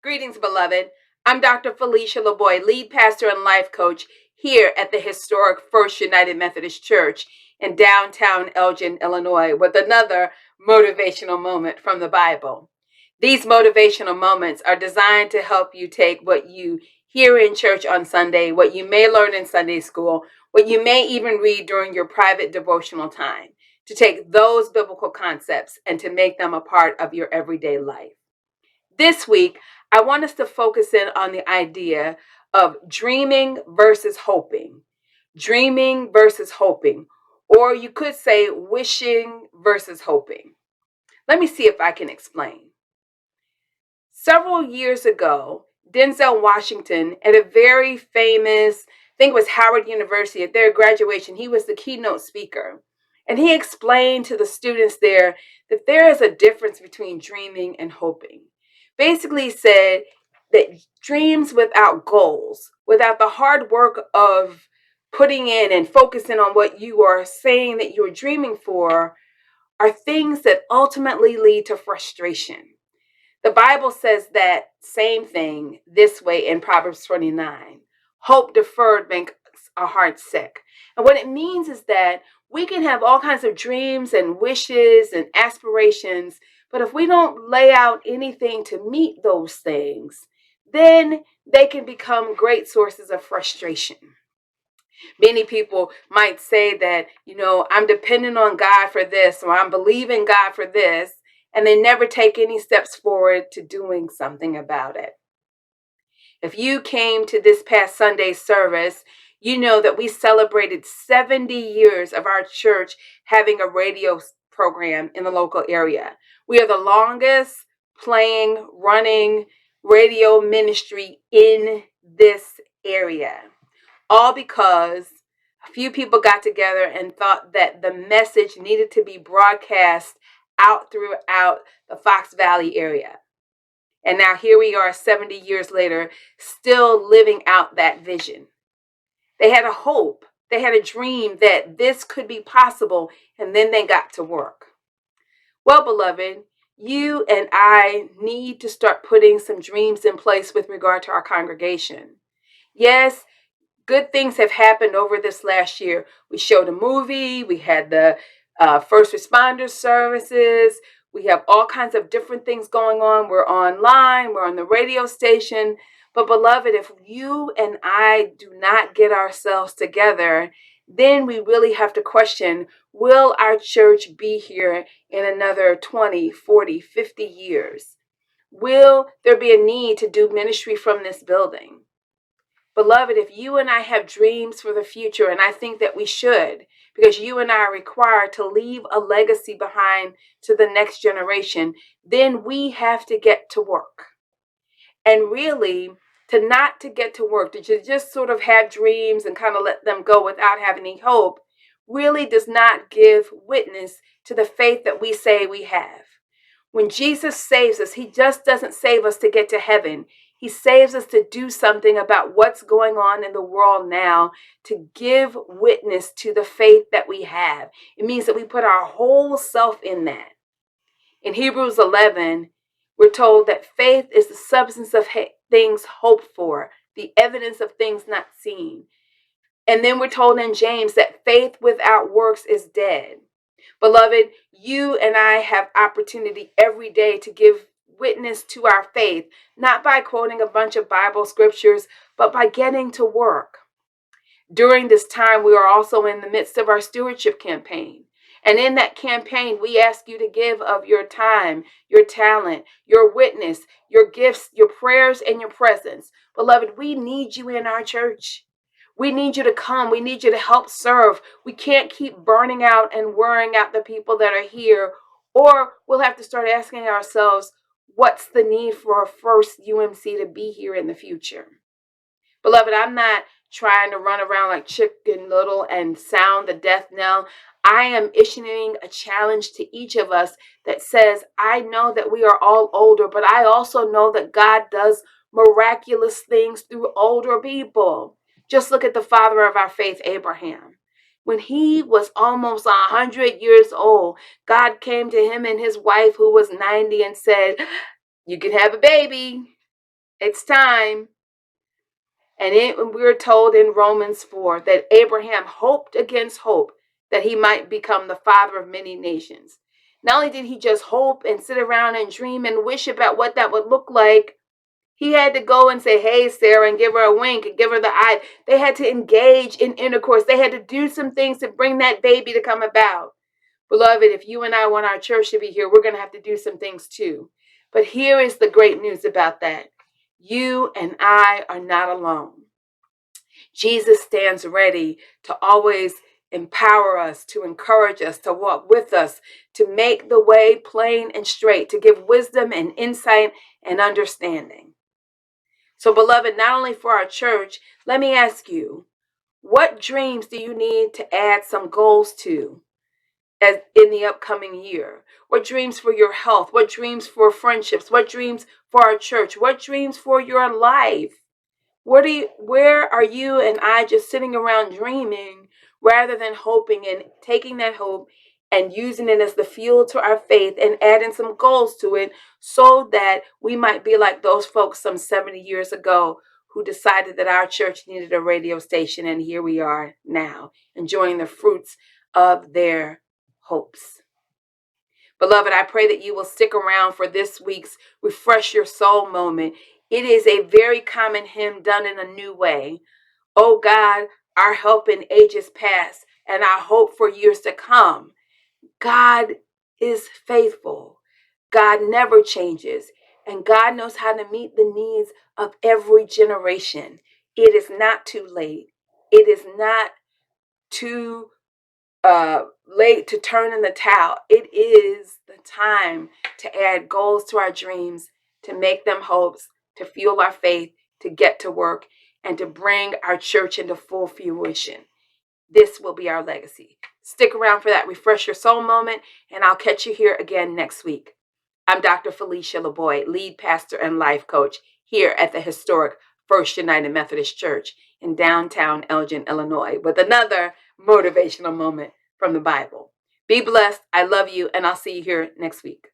Greetings, beloved. I'm Dr. Felicia LaBoy, lead pastor and life coach here at the historic First United Methodist Church in downtown Elgin, Illinois, with another motivational moment from the Bible. These motivational moments are designed to help you take what you hear in church on Sunday, what you may learn in Sunday school, what you may even read during your private devotional time, to take those biblical concepts and to make them a part of your everyday life. This week, I want us to focus in on the idea of dreaming versus hoping. Dreaming versus hoping. Or you could say wishing versus hoping. Let me see if I can explain. Several years ago, Denzel Washington, at a very famous, I think it was Howard University, at their graduation, he was the keynote speaker. And he explained to the students there that there is a difference between dreaming and hoping. Basically said that dreams without goals, without the hard work of putting in and focusing on what you are saying that you're dreaming for, are things that ultimately lead to frustration. The Bible says that same thing this way in Proverbs 29. Hope deferred makes a heart sick. And what it means is that we can have all kinds of dreams and wishes and aspirations, but if we don't lay out anything to meet those things, then they can become great sources of frustration. Many people might say that, I'm dependent on God for this, or I'm believing God for this, and they never take any steps forward to doing something about it. If you came to this past Sunday service, you know that we celebrated 70 years of our church having a radio program in the local area. We are the longest running radio ministry in this area. All because a few people got together and thought that the message needed to be broadcast out throughout the Fox Valley area. And now here we are 70 years later, still living out that vision. They had a hope, they had a dream that this could be possible, and then they got to work. Well, beloved, you and I need to start putting some dreams in place with regard to our congregation. Yes, good things have happened over this last year. We showed a movie. We had the first responder services. We have all kinds of different things going on. We're online. We're on the radio station. But beloved, if you and I do not get ourselves together, then we really have to question, will our church be here in another 20, 40, 50 years? Will there be a need to do ministry from this building? Beloved, if you and I have dreams for the future, and I think that we should, because you and I are required to leave a legacy behind to the next generation, then we have to get to work. And really, to get to work, to just sort of have dreams and kind of let them go without having any hope, really does not give witness to the faith that we say we have. When Jesus saves us, he just doesn't save us to get to heaven. He saves us to do something about what's going on in the world now, to give witness to the faith that we have. It means that we put our whole self in that. In Hebrews 11, we're told that faith is the substance of things hoped for, the evidence of things not seen. And then we're told in James that faith without works is dead. Beloved, you and I have opportunity every day to give witness to our faith, not by quoting a bunch of Bible scriptures, but by getting to work. During this time, we are also in the midst of our stewardship campaign. And in that campaign, we ask you to give of your time, your talent, your witness, your gifts, your prayers, and your presence. Beloved, we need you in our church. We need you to come. We need you to help serve. We can't keep burning out and wearing out the people that are here, or we'll have to start asking ourselves, what's the need for a First UMC to be here in the future? Beloved, I'm not trying to run around like Chicken Little and sound the death knell. I am issuing a challenge to each of us that says, I know that we are all older, but I also know that God does miraculous things through older people. Just look at the father of our faith, Abraham. When he was almost 100 years old, God came to him and his wife, who was 90, and said, you can have a baby. It's time. And we're told in Romans 4 that Abraham hoped against hope that he might become the father of many nations. Not only did he just hope and sit around and dream and wish about what that would look like, he had to go and say, hey, Sarah, and give her a wink and give her the eye. They had to engage in intercourse. They had to do some things to bring that baby to come about. Beloved, if you and I want our church to be here, we're going to have to do some things too. But here is the great news about that. You and I are not alone. Jesus stands ready to always empower us, to encourage us, to walk with us, to make the way plain and straight, to give wisdom and insight and understanding. So, beloved, not only for our church, let me ask you, what dreams do you need to add some goals to as in the upcoming year? What dreams for your health? What dreams for friendships? What dreams for our church? What dreams for your life? Where are you and I just sitting around dreaming rather than hoping and taking that hope and using it as the fuel to our faith and adding some goals to it so that we might be like those folks some 70 years ago who decided that our church needed a radio station, and here we are now enjoying the fruits of their hopes. Beloved, I pray that you will stick around for this week's Refresh Your Soul moment. It is a very common hymn done in a new way. Oh God, our help in ages past and our hope for years to come. God is faithful. God never changes. And God knows how to meet the needs of every generation. It is not too late. It is not too late to turn in the towel. It is the time to add goals to our dreams, to make them hopes, to fuel our faith, to get to work, and to bring our church into full fruition. This will be our legacy. Stick around for that Refresh Your Soul moment, and I'll catch you here again next week. I'm Dr. Felicia LaBoy, lead pastor and life coach here at the historic First United Methodist Church in downtown Elgin, Illinois, with another motivational moment from the Bible. Be blessed. I love you, and I'll see you here next week.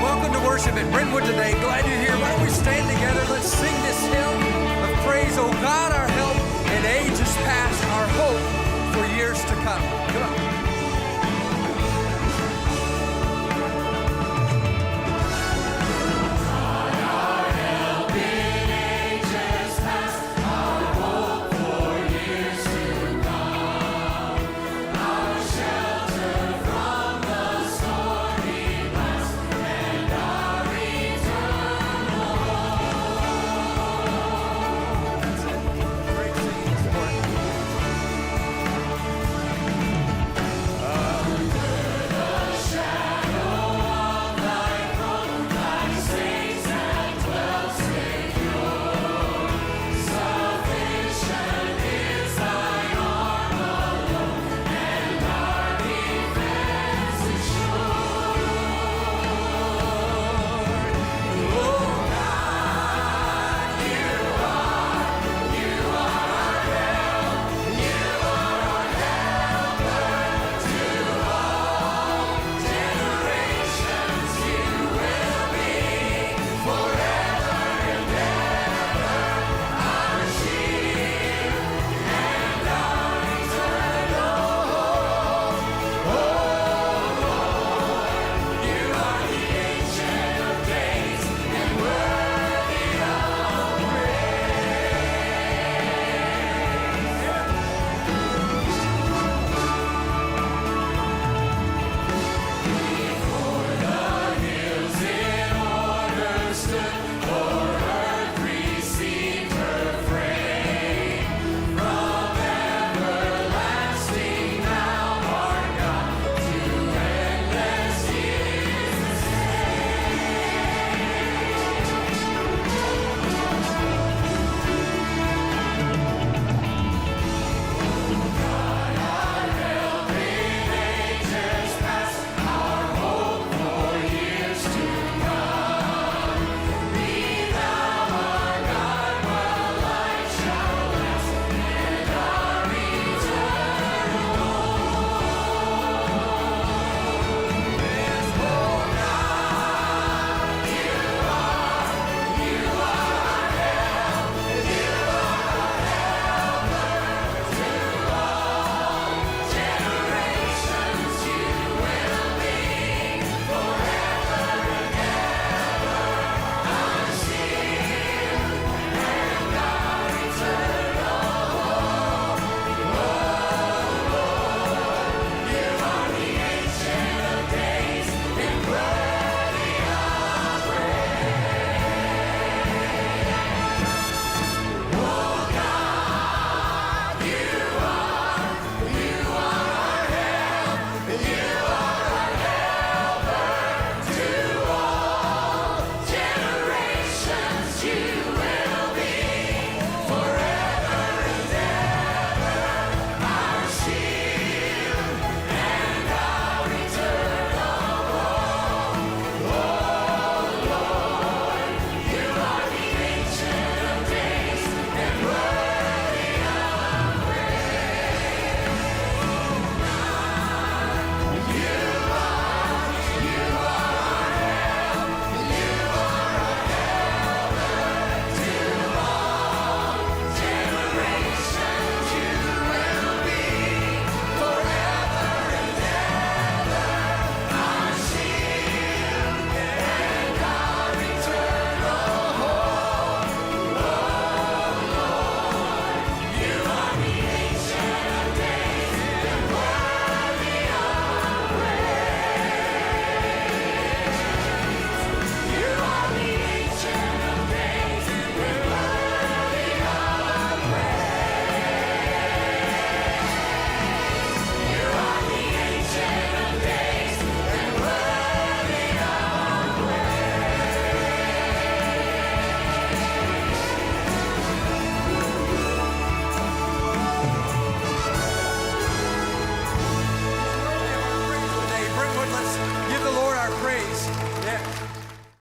Welcome to worship at Brentwood today. Glad you're here. Why don't we stand together? Let's sing this hymn of praise. Oh God, our help in ages past, our hope for years to come. Come on. praise. Yeah.